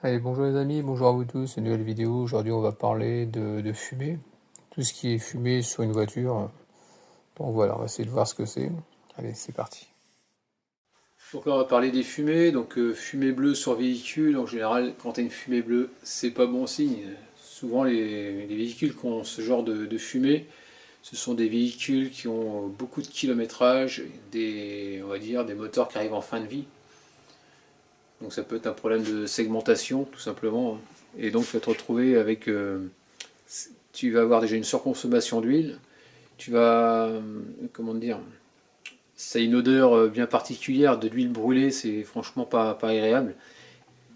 Allez, bonjour les amis, bonjour à vous tous, une nouvelle vidéo. Aujourd'hui on va parler de fumée, tout ce qui est fumée sur une voiture. Donc voilà, on va essayer de voir ce que c'est. Allez, c'est parti. Donc là on va parler des fumées, donc fumée bleue sur véhicule. En général, quand tu as une fumée bleue, c'est pas bon signe. Souvent les véhicules qui ont ce genre de fumée, ce sont des véhicules qui ont beaucoup de kilométrage, on va dire, des moteurs qui arrivent en fin de vie. Donc ça peut être un problème de segmentation tout simplement. Et donc tu vas te retrouver avec... tu vas avoir déjà une surconsommation d'huile. Tu vas... comment dire, ça a une odeur bien particulière de l'huile brûlée, c'est franchement pas agréable.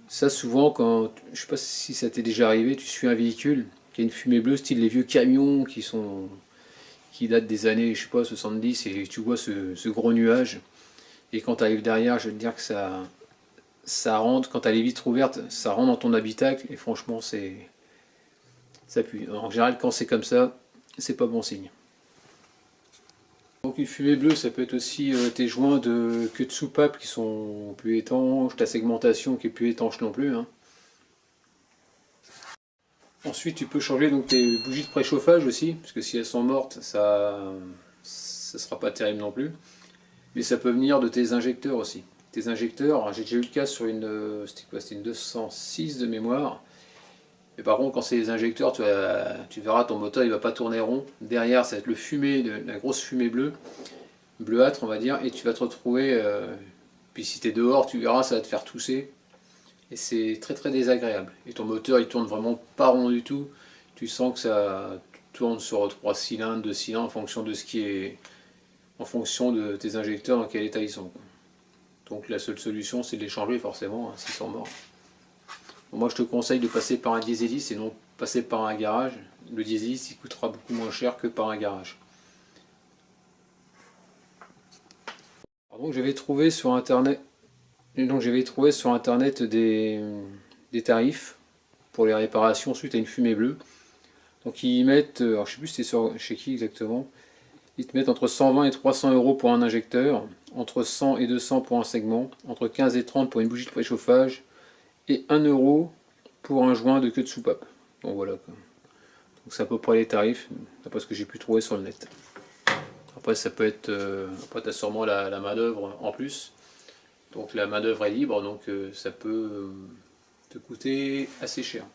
Ça souvent quand... Je sais pas si ça t'est déjà arrivé, tu suis un véhicule qui a une fumée bleue, style les vieux camions qui datent des années, je sais pas, 70, et tu vois ce gros nuage. Et quand tu arrives derrière, je veux te dire que ça rentre, quand tu as les vitres ouvertes, ça rentre dans ton habitacle et franchement ça pue. En général quand c'est comme ça, c'est pas bon signe. Donc une fumée bleue, ça peut être aussi tes joints de queue de soupape qui sont plus étanches, ta segmentation qui est plus étanche non plus. Hein. Ensuite tu peux changer donc tes bougies de préchauffage aussi, parce que si elles sont mortes, ça sera pas terrible non plus. Mais ça peut venir de tes injecteurs aussi. Tes injecteurs, j'ai déjà eu le cas sur c'était quoi, c'était une 206 de mémoire. Mais par contre, quand c'est les injecteurs, tu verras, ton moteur il va pas tourner rond. Derrière, ça va être le fumée, la grosse fumée bleue, bleuâtre on va dire, et tu vas te retrouver, puis si tu es dehors, tu verras, ça va te faire tousser. Et c'est très désagréable. Et ton moteur il tourne vraiment pas rond du tout. Tu sens que ça tourne sur 3 cylindres, 2 cylindres en fonction de ce qui est... en fonction de tes injecteurs, dans quel état ils sont. Donc la seule solution c'est de les changer forcément, hein, s'ils sont morts. Bon, moi je te conseille de passer par un dieseliste et non passer par un garage. Le dieseliste il coûtera beaucoup moins cher que par un garage. Donc j'avais trouvé sur internet, des tarifs pour les réparations suite à une fumée bleue. Donc ils mettent, alors je sais plus si c'était chez qui exactement, ils te mettent entre 120 et 300 euros pour un injecteur, entre 100 et 200 pour un segment, entre 15 et 30 pour une bougie de préchauffage, et 1 euro pour un joint de queue de soupape. Donc voilà. Donc c'est à peu près les tarifs, d'après ce que j'ai pu trouver sur le net. Après ça peut être... après tu as sûrement la main d'œuvre en plus. Donc la main d'œuvre est libre, donc ça peut te coûter assez cher.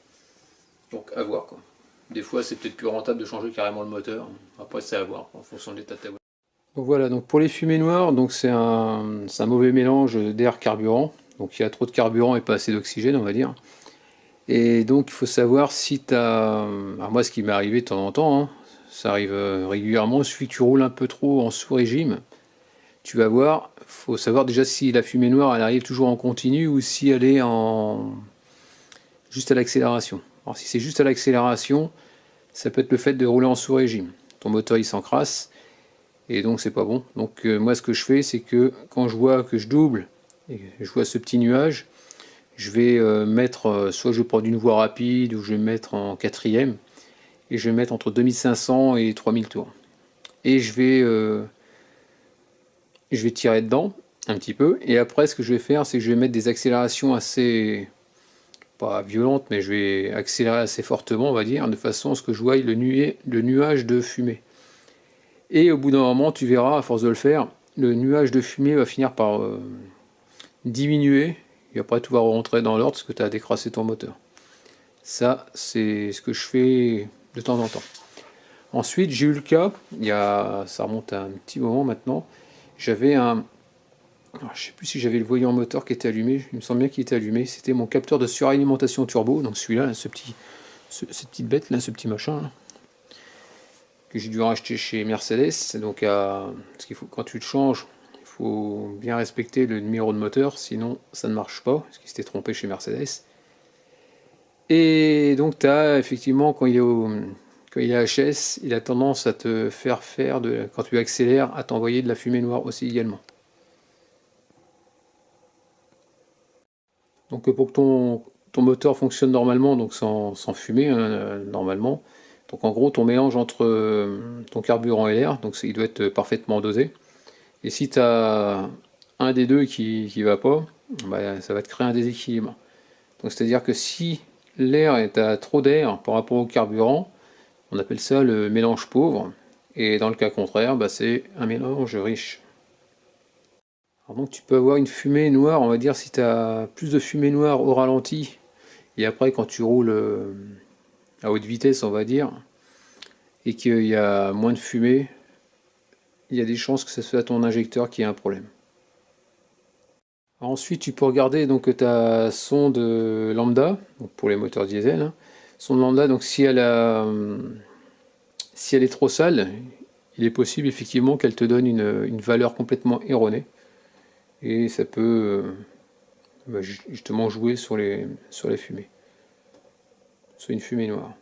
Donc à voir quoi. Des fois c'est peut-être plus rentable de changer carrément le moteur. Après c'est à voir en fonction de l'état de ta voiture. Donc voilà, donc pour les fumées noires, donc c'est un mauvais mélange d'air carburant. Donc il y a trop de carburant et pas assez d'oxygène on va dire. Et donc il faut savoir si tu as... Alors moi ce qui m'est arrivé de temps en temps, hein, ça arrive régulièrement, il suffit que tu roules un peu trop en sous-régime, tu vas voir, il faut savoir déjà si la fumée noire elle arrive toujours en continu ou si elle est juste à l'accélération. Alors si c'est juste à l'accélération, ça peut être le fait de rouler en sous-régime. Ton moteur il s'encrasse et donc c'est pas bon. Donc moi ce que je fais c'est que quand je vois que je double et je vois ce petit nuage, je vais mettre, soit je vais prendre une voie rapide ou je vais mettre en quatrième et je vais mettre entre 2500 et 3000 tours. Et je vais tirer dedans un petit peu et après ce que je vais faire c'est que je vais mettre des accélérations assez, pas violentes, mais je vais accélérer assez fortement on va dire, de façon à ce que je voie le nuage de fumée. Et au bout d'un moment tu verras, à force de le faire, le nuage de fumée va finir par diminuer et après tout va rentrer dans l'ordre parce que tu as décrassé ton moteur. Ça c'est ce que je fais de temps en temps. Ensuite j'ai eu le cas, ça remonte à un petit moment maintenant, j'avais un... Alors, je ne sais plus si j'avais le voyant moteur qui était allumé, il me semble bien qu'il était allumé, c'était mon capteur de suralimentation turbo, donc celui-là, cette petite bête là, ce petit machin là, que j'ai dû racheter chez Mercedes. Donc parce qu'il faut, quand tu le changes, il faut bien respecter le numéro de moteur, sinon ça ne marche pas, parce qu'il s'était trompé chez Mercedes. Et donc tu as effectivement, quand il est HS, il a tendance à te faire quand tu accélères, à t'envoyer de la fumée noire aussi également. Donc pour que ton moteur fonctionne normalement, donc sans fumer normalement, donc en gros ton mélange entre ton carburant et l'air, donc il doit être parfaitement dosé. Et si tu as un des deux qui va pas, bah, ça va te créer un déséquilibre. Donc c'est-à-dire que si l'air est à trop d'air par rapport au carburant, on appelle ça le mélange pauvre. Et dans le cas contraire, bah, c'est un mélange riche. Alors donc tu peux avoir une fumée noire, on va dire si tu as plus de fumée noire au ralenti, et après quand tu roules à haute vitesse, on va dire, et qu'il y a moins de fumée, il y a des chances que ce soit ton injecteur qui ait un problème. Alors ensuite, tu peux regarder donc ta sonde lambda, donc pour les moteurs diesel, hein. Sonde lambda, donc si elle est trop sale, il est possible effectivement qu'elle te donne une valeur complètement erronée. Et ça peut justement jouer sur la fumée, sur une fumée noire.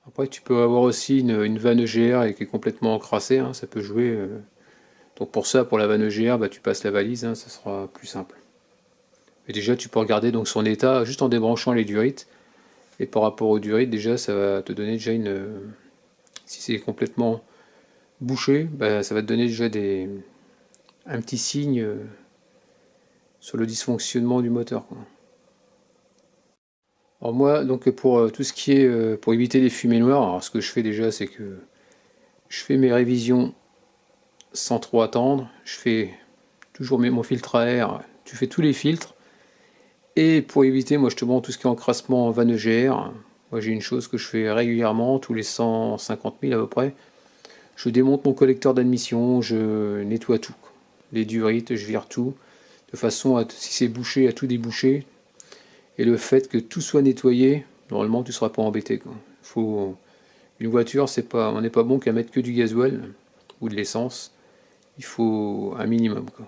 Après, tu peux avoir aussi une vanne EGR qui est complètement encrassée, hein, ça peut jouer. Donc pour ça, pour la vanne EGR, bah, tu passes la valise, hein, ça sera plus simple. Et déjà, tu peux regarder donc son état juste en débranchant les durites. Et par rapport aux durites, déjà, ça va te donner déjà si c'est complètement bouché, bah, ça va te donner déjà un petit signe sur le dysfonctionnement du moteur, quoi. Alors moi, donc pour tout ce qui est pour éviter les fumées noires, alors ce que je fais déjà, c'est que je fais mes révisions sans trop attendre. Je fais toujours mon filtre à air. Tu fais tous les filtres. Et pour éviter, moi, justement, tout ce qui est encrassement en vanne EGR, moi, j'ai une chose que je fais régulièrement, tous les 150 000 à peu près. Je démonte mon collecteur d'admission, je nettoie tout. Les durites, je vire tout, de façon à, si c'est bouché, à tout déboucher. Et le fait que tout soit nettoyé, normalement, tu ne seras pas embêté, quoi. Une voiture, on n'est pas bon qu'à mettre que du gasoil ou de l'essence. Il faut un minimum, quoi.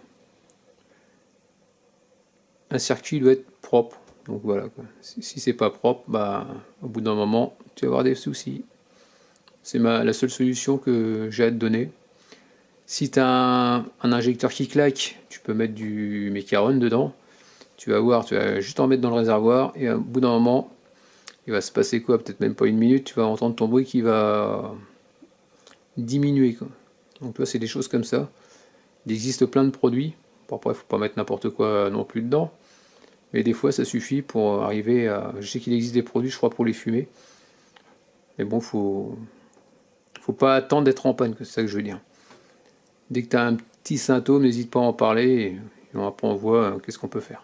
Un circuit doit être propre. Donc voilà, quoi. Si c'est pas propre, bah, au bout d'un moment, tu vas avoir des soucis. C'est la seule solution que j'ai à te donner. Si tu as un injecteur qui claque, tu peux mettre du Mecaron dedans. Tu vas voir, tu vas juste en mettre dans le réservoir et au bout d'un moment, il va se passer quoi? Peut-être même pas une minute, tu vas entendre ton bruit qui va diminuer, quoi. Donc toi, c'est des choses comme ça. Il existe plein de produits. Bon, après, il ne faut pas mettre n'importe quoi non plus dedans. Mais des fois, ça suffit pour arriver à... Je sais qu'il existe des produits, je crois, pour les fumer. Mais bon, faut pas attendre d'être en panne, c'est ça que je veux dire. Dès que tu as un petit symptôme, n'hésite pas à en parler. Et après, on voit qu'est-ce qu'on peut faire.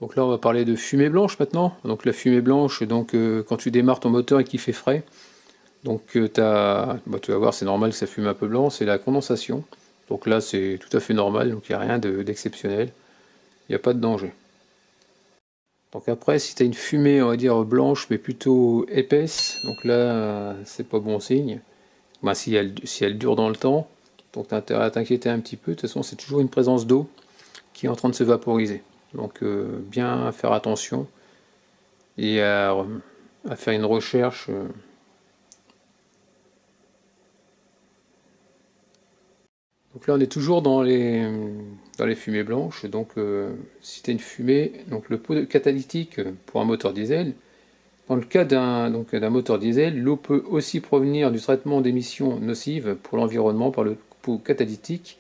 Donc là, on va parler de fumée blanche maintenant. Donc la fumée blanche, donc quand tu démarres ton moteur et qu'il fait frais, donc tu vas voir, c'est normal, ça fume un peu blanc, c'est la condensation. Donc là, c'est tout à fait normal, donc il n'y a rien d'exceptionnel. Il n'y a pas de danger. Donc après, si tu as une fumée, on va dire blanche, mais plutôt épaisse, donc là, c'est pas bon signe. Ben, si elle dure dans le temps, donc tu as intérêt à t'inquiéter un petit peu. De toute façon, c'est toujours une présence d'eau qui est en train de se vaporiser. Donc bien faire attention et à faire une recherche. Donc là on est toujours dans les fumées blanches. Donc si tu as une fumée, donc le pot catalytique pour un moteur diesel, dans le cas d'un moteur diesel, l'eau peut aussi provenir du traitement d'émissions nocives pour l'environnement par le pot catalytique.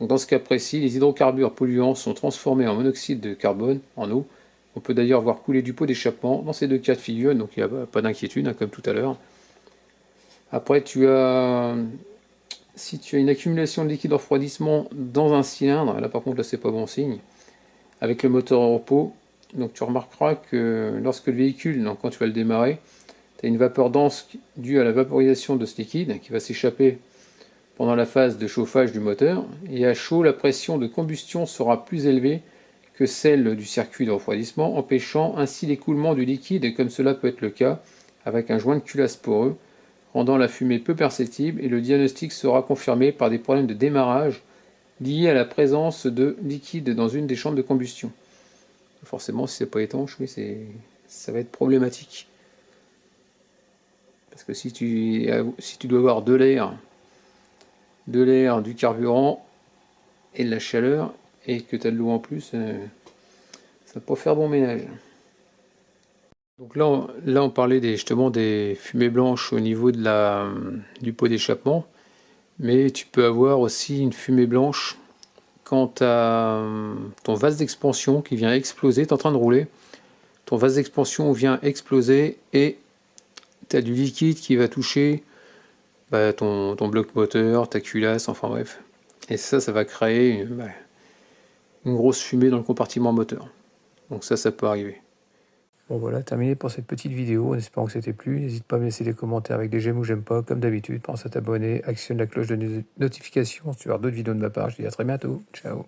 Donc dans ce cas précis, les hydrocarbures polluants sont transformés en monoxyde de carbone, en eau. On peut d'ailleurs voir couler du pot d'échappement dans ces deux cas de figure, donc il n'y a pas d'inquiétude, hein, comme tout à l'heure. Après, si tu as une accumulation de liquide de refroidissement dans un cylindre, là par contre là c'est pas bon signe, avec le moteur en repos, donc tu remarqueras que lorsque le véhicule, donc quand tu vas le démarrer, tu as une vapeur dense due à la vaporisation de ce liquide qui va s'échapper pendant la phase de chauffage du moteur, et à chaud, la pression de combustion sera plus élevée que celle du circuit de refroidissement, empêchant ainsi l'écoulement du liquide, comme cela peut être le cas avec un joint de culasse poreux, rendant la fumée peu perceptible, et le diagnostic sera confirmé par des problèmes de démarrage liés à la présence de liquide dans une des chambres de combustion. Forcément, si c'est pas étanche, oui, ça va être problématique. Parce que si tu dois avoir de l'air, du carburant et de la chaleur, et que tu as de l'eau en plus, ça va pas faire bon ménage. Donc là on parlait justement des fumées blanches au niveau du pot d'échappement, mais tu peux avoir aussi une fumée blanche quand tu as ton vase d'expansion qui vient exploser, tu es en train de rouler, ton vase d'expansion vient exploser et tu as du liquide qui va toucher ton bloc moteur, ta culasse, enfin bref. Et ça va créer une grosse fumée dans le compartiment moteur. Donc ça peut arriver. Bon voilà, terminé pour cette petite vidéo, en espérant que ça t'ait plu. N'hésite pas à me laisser des commentaires avec des j'aime ou j'aime pas, comme d'habitude. Pense à t'abonner, actionne la cloche de notification si tu veux avoir d'autres vidéos de ma part. Je te dis à très bientôt. Ciao.